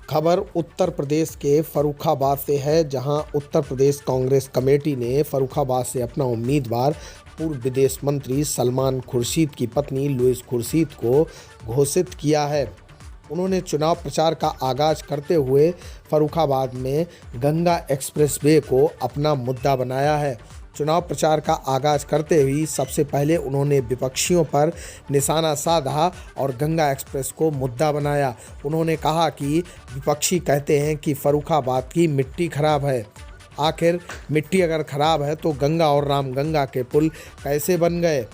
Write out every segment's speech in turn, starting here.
खबर उत्तर प्रदेश के फर्रुखाबाद से है, जहां उत्तर प्रदेश कांग्रेस कमेटी ने फर्रुखाबाद से अपना उम्मीदवार पूर्व विदेश मंत्री सलमान खुर्शीद की पत्नी लुईस खुर्शीद को घोषित किया है। उन्होंने चुनाव प्रचार का आगाज करते हुए फर्रुखाबाद में गंगा एक्सप्रेसवे को अपना मुद्दा बनाया है। चुनाव प्रचार का आगाज करते हुए सबसे पहले उन्होंने विपक्षियों पर निशाना साधा और गंगा एक्सप्रेस को मुद्दा बनाया। उन्होंने कहा कि विपक्षी कहते हैं कि फर्रुखाबाद की मिट्टी खराब है। आखिर मिट्टी अगर खराब है तो गंगा और रामगंगा के पुल कैसे बन गए।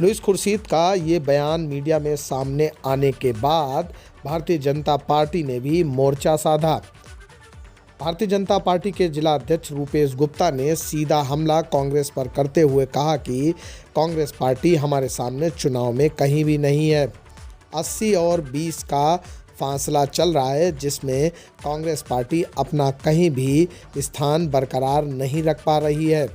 लुईस खुर्शीद का ये बयान मीडिया में सामने आने के बाद भारतीय जनता पार्टी ने भी मोर्चा साधा। भारतीय जनता पार्टी के जिला अध्यक्ष रूपेश गुप्ता ने सीधा हमला कांग्रेस पर करते हुए कहा कि कांग्रेस पार्टी हमारे सामने चुनाव में कहीं भी नहीं है। 80 और 20 का फासला चल रहा है, जिसमें कांग्रेस पार्टी अपना कहीं भी स्थान बरकरार नहीं रख पा रही है।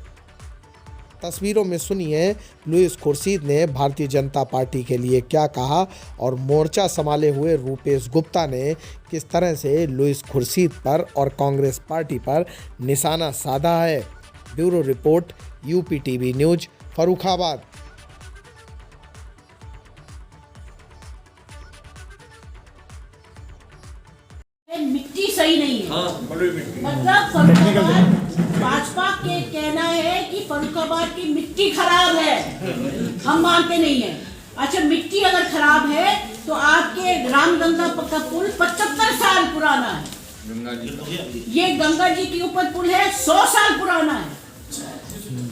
तस्वीरों में सुनिए लुईस खुर्शीद ने भारतीय जनता पार्टी के लिए क्या कहा और मोर्चा संभाले हुए रूपेश गुप्ता ने किस तरह से लुईस खुर्शीद पर और कांग्रेस पार्टी पर निशाना साधा है। Bureau report, UP TV news, Farrukhabad. मिट्टी सही नहीं है। मतलब फर्रुखाबाद भाजपा के कहना है कि फर्रुखाबाद की मिट्टी खराब है, हम मानते नहीं है। अच्छा, मिट्टी अगर खराब है तो आपके रामगंगा का पुल 75 साल पुराना है। ये गंगा जी के ऊपर पुल है, 100 साल पुराना है।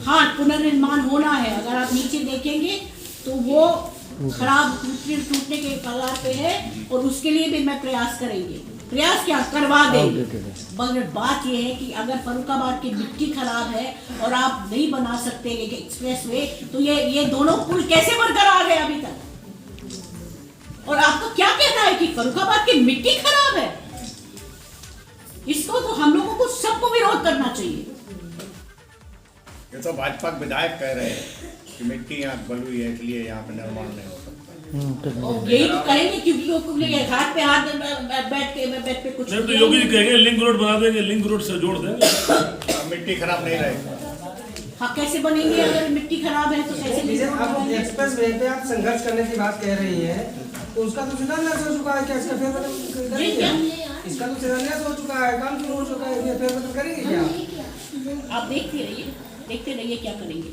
हाँ, पुनर्निर्माण होना है। अगर आप नीचे देखेंगे तो वो खराब टूटने के कगार पे है और उसके लिए भी मैं प्रयास करेंगे। प्रयास क्या करवा देंगे, मगर बात यह है कि अगर फर्रुखाबाद की मिट्टी खराब है और आप नहीं बना सकते एक्सप्रेसवे, तो ये दोनों पुल कैसे बरकरार है अभी तक। और आपका क्या कहना है कि फर्रुखाबाद की मिट्टी खराब है? इसको तो हम लोगों को सबको विरोध करना चाहिए। ये तो भाजपा के विधायक कह रहे हैं कि मिट्टी यहाँ बलुई है, इसलिए यहाँ पे निर्माण नहीं हो सकता। यही तो कहेंगे, क्योंकि हाथ पे हाथ बैठ पे कुछ नहीं तो योगी जी कहेंगे लिंक रोड बना देंगे, लिंक रोड से जोड़ देंगे। मिट्टी खराब नहीं रहेगी। हाँ, कैसे बनेंगे अगर मिट्टी खराब है तो कैसे? आप एक्सप्रेस वे पे आप संघर्ष करने की बात कह रही हैं, तो उसका तो शिलान्यास हो चुका है। क्या इसका फेरबदल करेंगे? इसका तो शिलान्यास हो चुका है, काम शुरू हो चुका है, ये फेरबदल करेंगे क्या? आप देखते रहिए क्या करेंगे।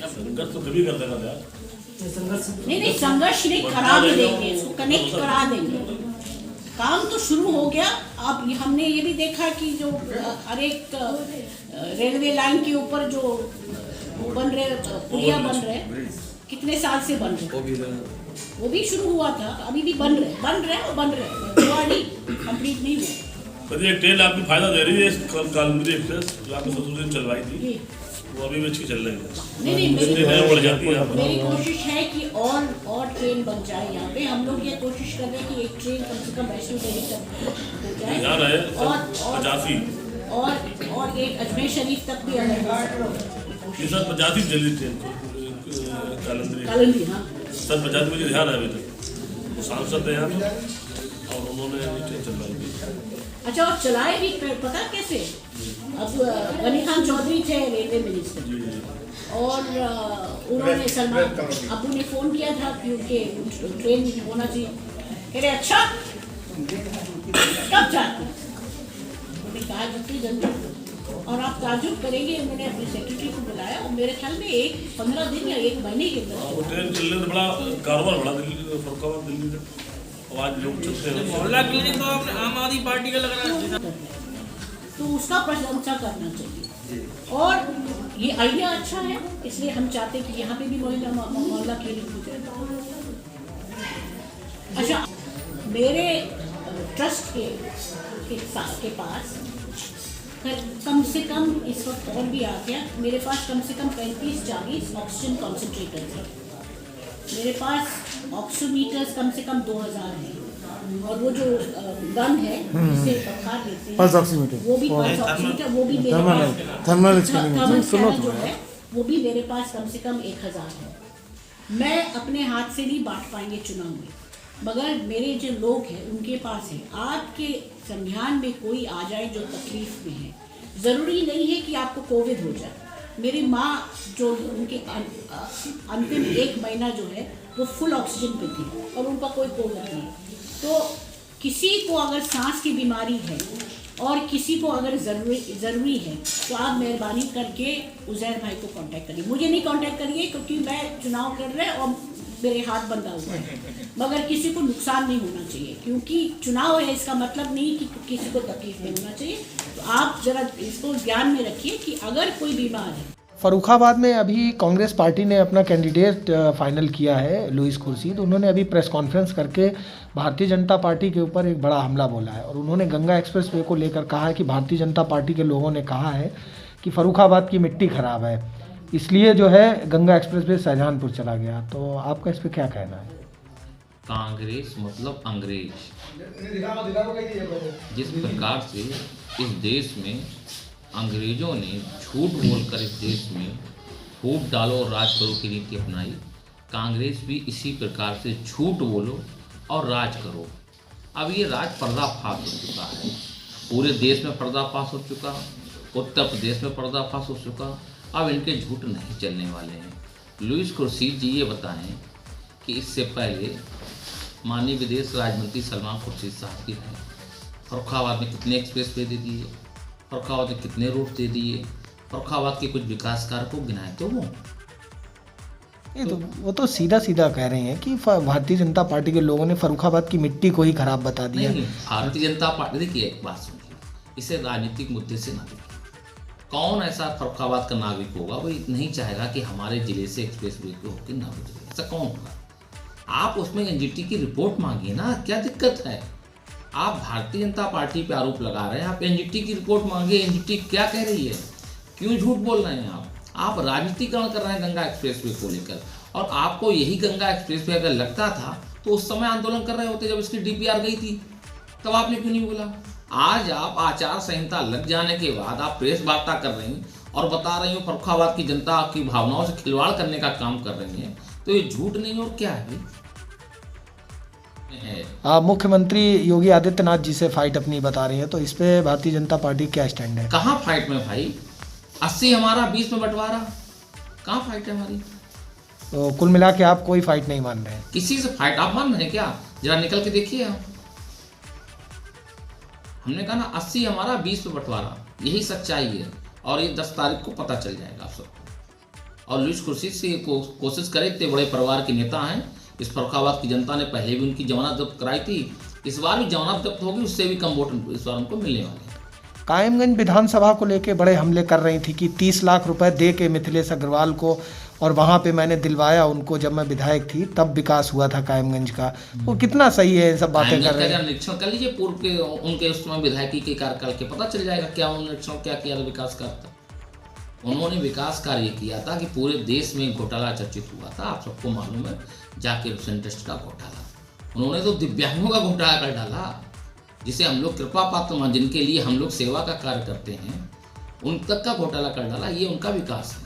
संघर्ष तो कभी कर देगा यार। नहीं, संघर्ष नहीं, करा भी देंगे, इसको कनेक्ट करा देंगे। काम तो शुरू हो गया। अब हमने ये भी देखा कि जो हर एक रेलवे लाइन के ऊपर जो बन रहे पुलिया बन रहे, कितने साल से बन रहे, वो भी शुरू हुआ था, अभी भी बन रहे हुआ नहीं, कंप्लीट नहीं हुआ। ये ट्रेन आपको फायदा दे रही है, कालंदी एक्सप्रेस जो आपने ससुर दिन चलवाई थी, वो अभी भी अच्छी चल रही है। नहीं, मेरी कोशिश है कि और ट्रेन बन जाए यहाँ पे। हम लोग ये कोशिश कर रहे हैं कि एक ट्रेन कम से कम वैष्णो देवी तक हो जाए और एक अजमेर शरीफ तक भी अगर सर 50 जल्दी ट्रेन कालंदी। हाँ सर 50 मुझे ध्यान है, अभी तक सांसद है यहाँ और उन्होंने ट्रेन चलवाई थी। अच्छा, और चलाए भी पता कैसे? अब गनी खान चौधरी थे रेलवे मिनिस्टर और उन्होंने सलमान अबू ने फोन किया था क्योंकि ट्रेन होना चाहिए। कह रहे अच्छा कब चाहते? उन्होंने कहा जितनी जल्दी। और आप ताजुब करेंगे, उन्होंने अपने सेक्रेटरी को बुलाया और मेरे ख्याल में 15 दिन या 1 महीने के अंदर ट्रेन चलने से बड़ा कारोबार बढ़ा दिल्ली, फर्रुखाबाद दिल्ली में आज लोग चलते हैं। मोहल्ला क्लिनिक तो आम आदमी पार्टी का लग रहा है, तो उसका प्रशंसा करना चाहिए। और ये आइडिया अच्छा है, इसलिए हम चाहते हैं कि यहाँ पे भी मोहल्ला क्लिनिक हो जाए। अच्छा, मेरे ट्रस्ट के पास कम से कम इस वक्त और भी आ गया, मेरे पास कम से कम 35-40 ऑक्सीजन कॉन्सेंट्रेटर्स हैं। मेरे पास ऑक्सीमीटर्स कम से कम 2000 हैं और वो जो गन है जिससे बुखार लेते हैं पल्स ऑक्सीमीटर, वो भी पल्स ऑक्सीमीटर, वो भी मेरे पास थर्मल स्कैनिंग जो है वो भी मेरे पास कम से कम 1000 है। मैं अपने हाथ से नहीं बांट पाएंगे चुनाव में, मगर मेरे जो लोग हैं उनके पास है। आपके संज्ञान में कोई आ जाए जो तकलीफ में है, ज़रूरी नहीं है कि आपको कोविड हो जाए। मेरी माँ जो उनके अंतिम 1 महीना जो है वो फुल ऑक्सीजन पे थी और उनका कोई कोविड नहीं। तो किसी को अगर सांस की बीमारी है और किसी को अगर ज़रूरी है तो आप मेहरबानी करके उज़ैर भाई को कांटेक्ट करिए, मुझे नहीं कांटेक्ट करिए क्योंकि मैं चुनाव कर रहे और मेरे हाथ बंधा हुआ है। मगर किसी को नुकसान नहीं होना चाहिए क्योंकि चुनाव है, इसका मतलब नहीं कि किसी को तकलीफ नहीं होना चाहिए। तो आप ज़रा इसको ध्यान में रखिए कि अगर कोई बीमार है। फर्रुखाबाद में अभी कांग्रेस पार्टी ने अपना कैंडिडेट फाइनल किया है, लुइस खुर्शीद। उन्होंने अभी प्रेस कॉन्फ्रेंस करके भारतीय जनता पार्टी के ऊपर एक बड़ा हमला बोला है और उन्होंने गंगा एक्सप्रेस वे को लेकर कहा है कि भारतीय जनता पार्टी के लोगों ने कहा है कि फर्रुखाबाद की मिट्टी खराब है, इसलिए जो है गंगा एक्सप्रेस वे शाहजहांपुर चला गया। तो आपका इस पर क्या कहना है? कांग्रेस मतलब अंग्रेज। जिस प्रकार से इस देश में अंग्रेजों ने झूठ बोलकर इस देश में फूट डालो और राज करो की नीति अपनाई, कांग्रेस भी इसी प्रकार से झूठ बोलो और राज करो। अब ये राज पर्दाफाश हो चुका है, पूरे देश में पर्दाफाश हो चुका, उत्तर प्रदेश में पर्दाफाश हो चुका। अब इनके झूठ नहीं चलने वाले हैं। लुइस खुर्शीद जी ये बताएं कि इससे पहले माननीय विदेश राज्य मंत्री सलमान खुर्शीद साहब की है, फर्रुखाबाद में कितने एक्सप्रेस वे दे दिए, फर्रुखाबाद में कितने रोड दे दिए, फर्रुखाबाद के कुछ विकास कार्य को गिनाए तो वो तो सीधा सीधा कह रहे हैं कि भारतीय जनता पार्टी के लोगों ने फर्रुखाबाद की मिट्टी को ही खराब बता दिया। नहीं, भारतीय जनता पार्टी, देखिए एक बात सुनिए, इसे राजनीतिक मुद्दे से ना देखिए। कौन ऐसा फर्रुखाबाद का नागरिक होगा वो नहीं चाहेगा कि हमारे जिले से एक्सप्रेस वे पे होकर ना गुजरे? ऐसा कौन होगा? आप उसमें एनजीटी की रिपोर्ट मांगिए ना, क्या दिक्कत है? आप भारतीय जनता पार्टी पे आरोप लगा रहे हैं, आप एनजीटी की रिपोर्ट मांगिए, एनजीटी क्या कह रही है, क्यों झूठ बोल रहे हैं आप राजनीतिकरण कर रहे हैं गंगा एक्सप्रेस वे को लेकर। और आपको यही गंगा एक्सप्रेस वे अगर लगता था तो उस समय आंदोलन कर रहे होते जब इसकी डीपीआर गई थी, तब आपने क्यों नहीं बोला? आज आप आचार संहिता लग जाने के बाद आप प्रेस वार्ता कर रही हैं और बता रही हो फर्रुखाबाद की जनता की भावनाओं से खिलवाड़ करने का काम कर रही हैं, तो ये झूठ नहीं और क्या है? मुख्यमंत्री योगी आदित्यनाथ जी से फाइट अपनी बता रही है, तो इस पे भारतीय जनता पार्टी क्या स्टैंड है? कहाँ फाइट में भाई? 80 हमारा 20 में बंटवारा, कहाँ फाइट है हमारी? तो कुल मिला के आप कोई फाइट नहीं मान रहे हैं? किसी से फाइट आप मान रहे हैं क्या? जरा निकल के देखिए आप। हमने कहा ना 80 हमारा 20 में बंटवारा, यही सच्चाई है और ये 10 तारीख को पता चल जाएगा आप सबको। और लुइस खुर्शीद से कोशिश करे, इतने बड़े परिवार के नेता हैं, इस फर्रुखाबाद की जनता ने पहले भी उनकी जमानत जब्त कराई थी, इस बार भी जमानत जब्त होगी, उससे भी कम वोट इस बार उनको मिलने वाले हैं। कायमगंज विधानसभा को लेके बड़े हमले कर रही थी कि 30 लाख रुपए दे के मिथिलेश अग्रवाल को, और वहाँ पे मैंने दिलवाया उनको जब मैं विधायक थी, तब विकास हुआ था कायमगंज का। वो कितना सही है? सब बातें कर रहे हैं। निरीक्षण कर लीजिए पूर्व के उनके उस समय विधायकी के कार्यकाल के, पता चल जाएगा क्या निरीक्षण क्या किया था विकास कार्य। उन्होंने विकास कार्य किया था कि पूरे देश में घोटाला चर्चित हुआ था, आप सबको मालूम है, जाकिर हुसैन ट्रस्ट का घोटाला। उन्होंने तो दिव्यांगों का घोटाला कर डाला, जिसे हम लोग कृपा पात्र, जिनके लिए हम लोग सेवा का कार्य करते हैं, उन तक का घोटाला कर डाला। ये उनका विकास है।